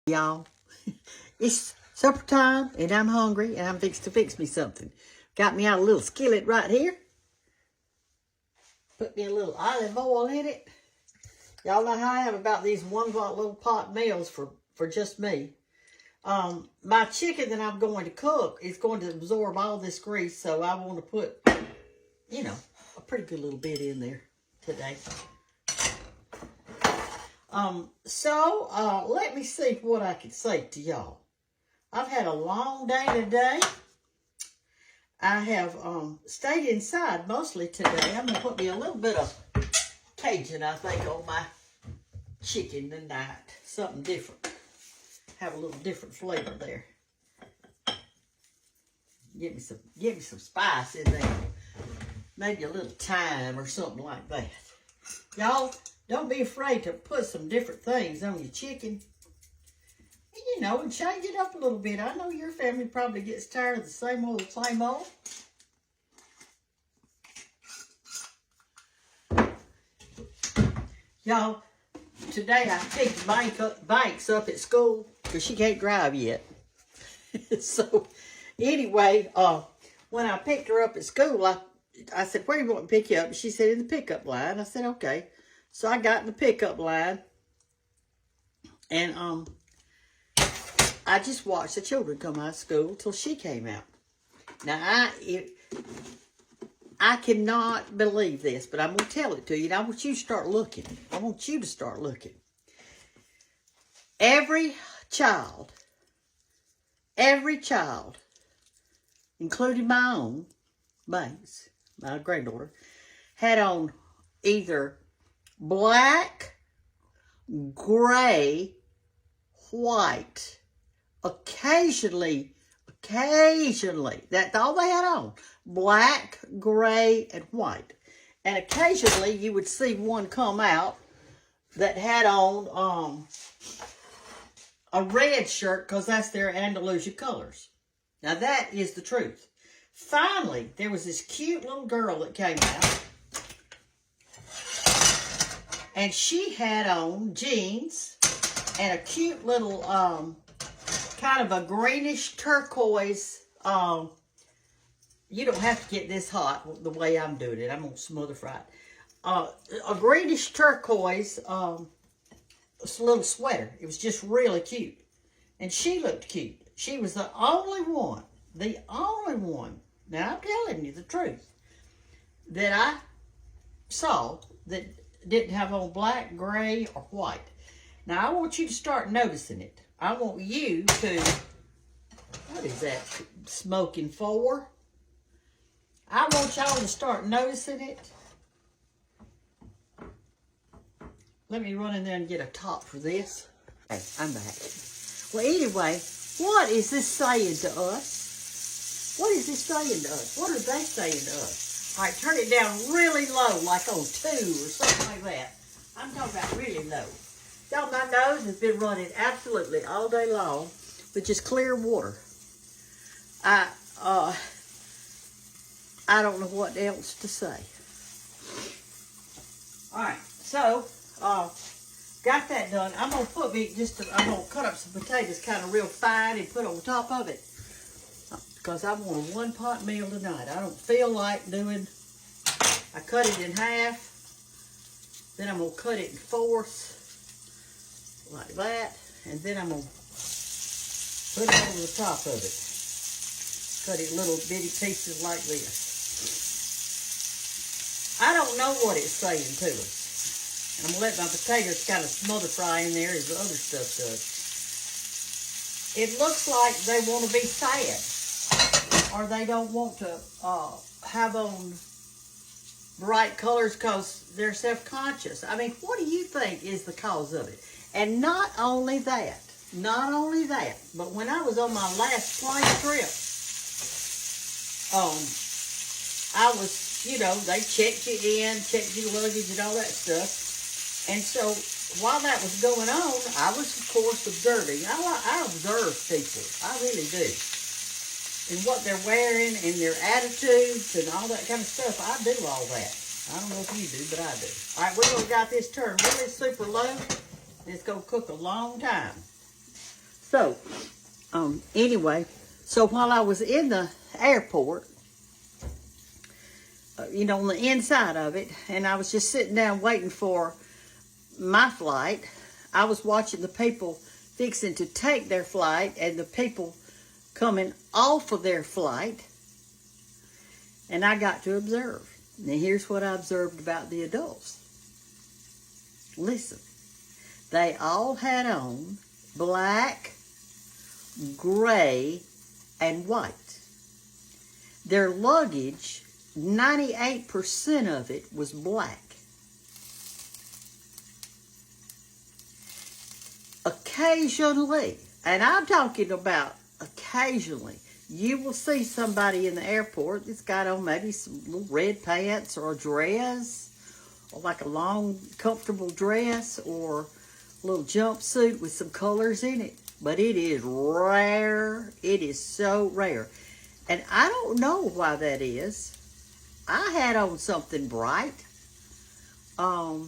Y'all, it's supper time and I'm hungry and I'm fixing to fix me something. Got me out a little skillet right here. Put me a little olive oil in it. Y'all know how I am about these 1 little pot meals for just me. My chicken that I'm going to cook is going to absorb all this grease, so I want to put, you know, a pretty good little bit in there today. Let me see what I can say to y'all. I've had a long day today. I have stayed inside mostly today. I'm going to put me a little bit of Cajun, I think, on my chicken tonight. Something different. Have a little different flavor there. Get me some spice in there. Maybe a little thyme or something like that. Y'all, don't be afraid to put some different things on your chicken. You know, and change it up a little bit. I know your family probably gets tired of the same old, same old. Y'all, today I picked Banks up at school because she can't drive yet. So, anyway, when I picked her up at school, I said, where do you want to pick you up? She said, in the pickup line. I said, okay. So I got in the pickup line, and I just watched the children come out of school till she came out. Now, I cannot believe this, but I'm going to tell it to you, and I want you to start looking. I want you to start looking. Every child, including my own, Banks, my granddaughter, had on either black, gray, white, occasionally, that's all they had on. Black, gray, and white. And occasionally you would see one come out that had on a red shirt because that's their Andalusia colors. Now that is the truth. Finally, there was this cute little girl that came out. And she had on jeans and a cute little, kind of a greenish turquoise, you don't have to get this hot the way I'm doing it. I'm going to smother fry it. A greenish turquoise, little sweater. It was just really cute. And she looked cute. She was the only one, now I'm telling you the truth, that I saw that didn't have on black, gray, or white. Now, I want you to start noticing it. I want you to, what is that, smoking for? I want y'all to start noticing it. Let me run in there and get a top for this. Hey, I'm back. Well, anyway, what is this saying to us? What is this saying to us? What are they saying to us? All right, turn it down really low, like on 2 or something like that. I'm talking about really low. Y'all, my nose has been running absolutely all day long with just clear water. I don't know what else to say. All right, so got that done. I'm gonna I'm gonna cut up some potatoes kind of real fine and put on top of it because I want a 1-pot meal tonight. I don't feel like doing. I cut it in half. Then I'm gonna cut it in 4ths. Like that, and then I'm going to put it over the top of it. Cut it little bitty pieces like this. I don't know what it's saying to us. I'm going to let my potatoes kind of smother fry in there as the other stuff does. It looks like they want to be sad, or they don't want to have on bright colors because they're self-conscious. I mean, what do you think is the cause of it? And not only that, but when I was on my last plane trip, I was, you know, they checked you in, checked your luggage and all that stuff. And so while that was going on, I was, of course, observing. I observe people. I really do. And what they're wearing and their attitudes and all that kind of stuff. I do all that. I don't know if you do, but I do. All right, we're going to got this turned really super low. It's going to cook a long time. So, anyway, so while I was in the airport, on the inside of it, and I was just sitting down waiting for my flight, I was watching the people fixing to take their flight and the people coming off of their flight, and I got to observe. Now, here's what I observed about the adults. Listen, they all had on black, gray, and white. Their luggage, 98% of it was black. Occasionally, and I'm talking about occasionally, you will see somebody in the airport that's got on maybe some little red pants or a dress, or like a long, comfortable dress, or a little jumpsuit with some colors in it. But it is rare. It is so rare. And I don't know why that is. I had on something bright. I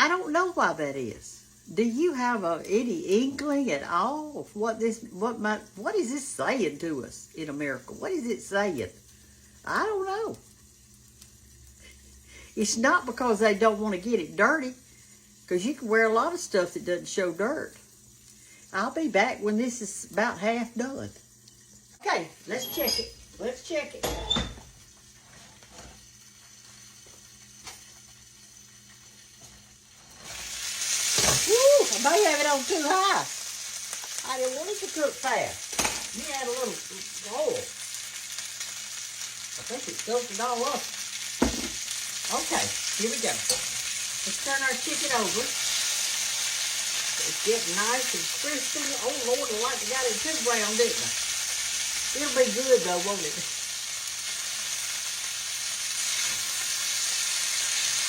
don't know why that is. Do you have any inkling at all of what is this saying to us in America? What is it saying? I don't know. It's not because they don't want to get it dirty, because you can wear a lot of stuff that doesn't show dirt. I'll be back when this is about half done. Okay, let's check it. Let's check it. I may have it on too high. I didn't want it to cook fast. You add a little oil. I think it soaked it all up. Okay, here we go. Let's turn our chicken over. It's getting nice and crispy. Oh, Lord, I like it got it too brown, didn't I? It'll be good, though, won't it?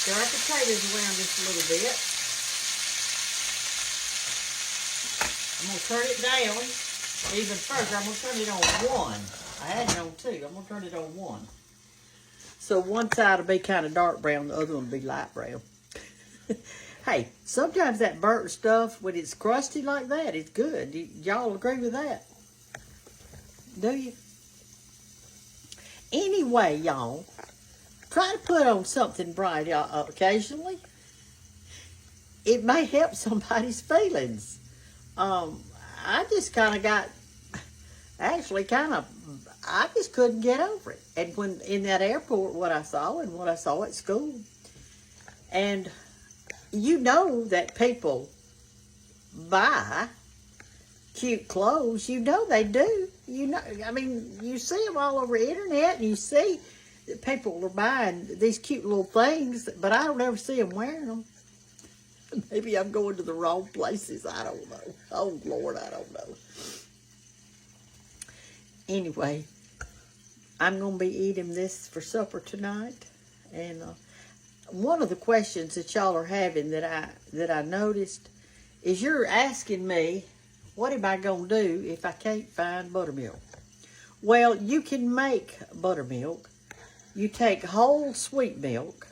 Stir our potatoes around just a little bit. I'm going to turn it down even further. I'm going to turn it on 1. I had it on 2. I'm going to turn it on 1. So one side will be kind of dark brown, the other one will be light brown. Hey, sometimes that burnt stuff, when it's crusty like that, it's good. Y'all agree with that? Do you? Anyway, y'all, try to put on something bright occasionally. It may help somebody's feelings. I just kind of got, I just couldn't get over it. And when in that airport, what I saw and what I saw at school. And you know that people buy cute clothes. You know they do. You know, I mean, you see them all over the internet, and you see that people are buying these cute little things, but I don't ever see them wearing them. Maybe I'm going to the wrong places. I don't know. Oh, Lord, I don't know. Anyway, I'm going to be eating this for supper tonight. And one of the questions that y'all are having that I noticed is you're asking me, what am I going to do if I can't find buttermilk? Well, you can make buttermilk. You take whole sweet milk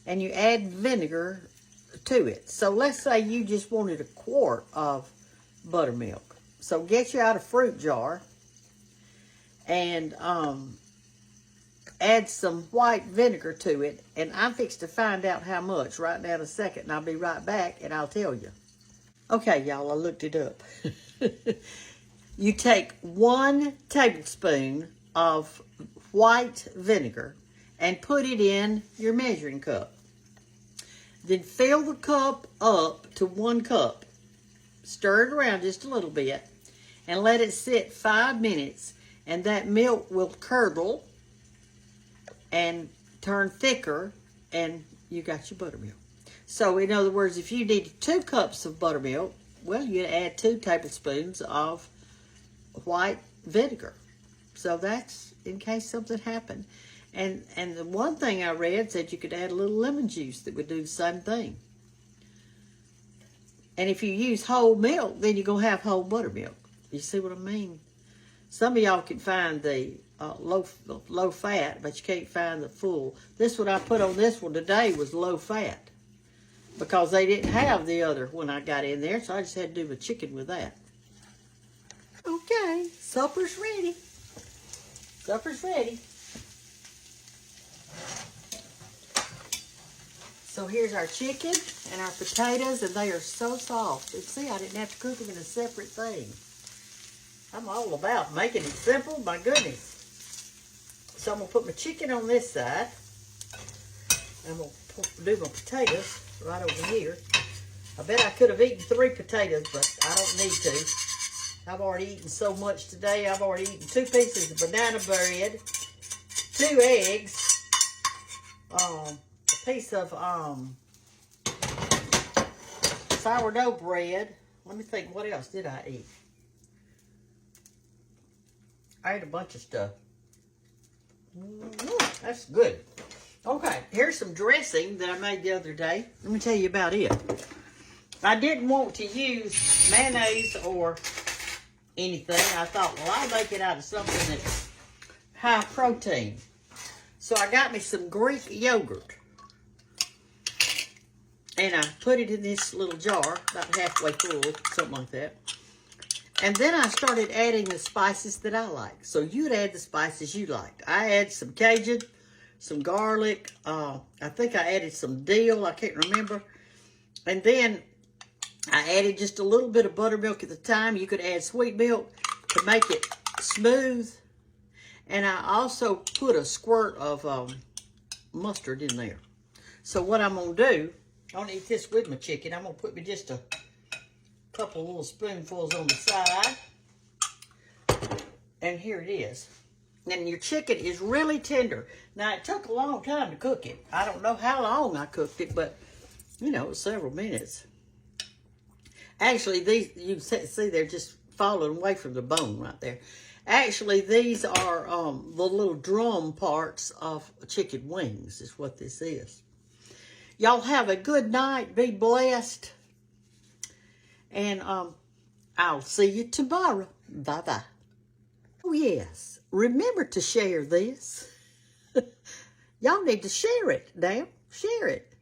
and you add vinegar to it. So let's say you just wanted a quart of buttermilk. So get you out a fruit jar and add some white vinegar to it. And I'm fixed to find out how much right now in a second. And I'll be right back and I'll tell you. Okay, y'all, I looked it up. You take 1 tablespoon of white vinegar and put it in your measuring cup. Then fill the cup up to 1 cup. Stir it around just a little bit and let it sit 5 minutes, and that milk will curdle and turn thicker, and you got your buttermilk. So in other words, if you need 2 cups of buttermilk, well, you add 2 tablespoons of white vinegar. So that's in case something happened. And the one thing I read said you could add a little lemon juice that would do the same thing. And if you use whole milk, then you're going to have whole buttermilk. You see what I mean? Some of y'all can find the low fat, but you can't find the full. This one I put on this one today was low fat. because they didn't have the other when I got in there, so I just had to do the chicken with that. Okay, supper's ready. Supper's ready. So here's our chicken and our potatoes, and they are so soft. And see, I didn't have to cook them in a separate thing. I'm all about making it simple, my goodness. So I'm going to put my chicken on this side. I'm going to do my potatoes right over here. I bet I could have eaten 3 potatoes, but I don't need to. I've already eaten so much today. I've already eaten 2 pieces of banana bread, 2 eggs, a piece of sourdough bread. Let me think, what else did I eat? I ate a bunch of stuff. That's good. Okay, here's some dressing that I made the other day. Let me tell you about it. I didn't want to use mayonnaise or anything. I thought, well, I'll make it out of something that's high protein. So I got me some Greek yogurt. And I put it in this little jar, about halfway full, something like that. And then I started adding the spices that I like. So you'd add the spices you like. I add some Cajun, some garlic. I think I added some dill. I can't remember. And then I added just a little bit of buttermilk at the time. You could add sweet milk to make it smooth. And I also put a squirt of mustard in there. So what I'm going to do, I'm going to eat this with my chicken. I'm going to put me just a couple little spoonfuls on the side. And here it is. And your chicken is really tender. Now, it took a long time to cook it. I don't know how long I cooked it, but, you know, several minutes. Actually, these, you can see they're just falling away from the bone right there. Actually, these are the little drum parts of chicken wings is what this is. Y'all have a good night. Be blessed. And I'll see you tomorrow. Bye-bye. Oh, yes. Remember to share this. Y'all need to share it now. Share it.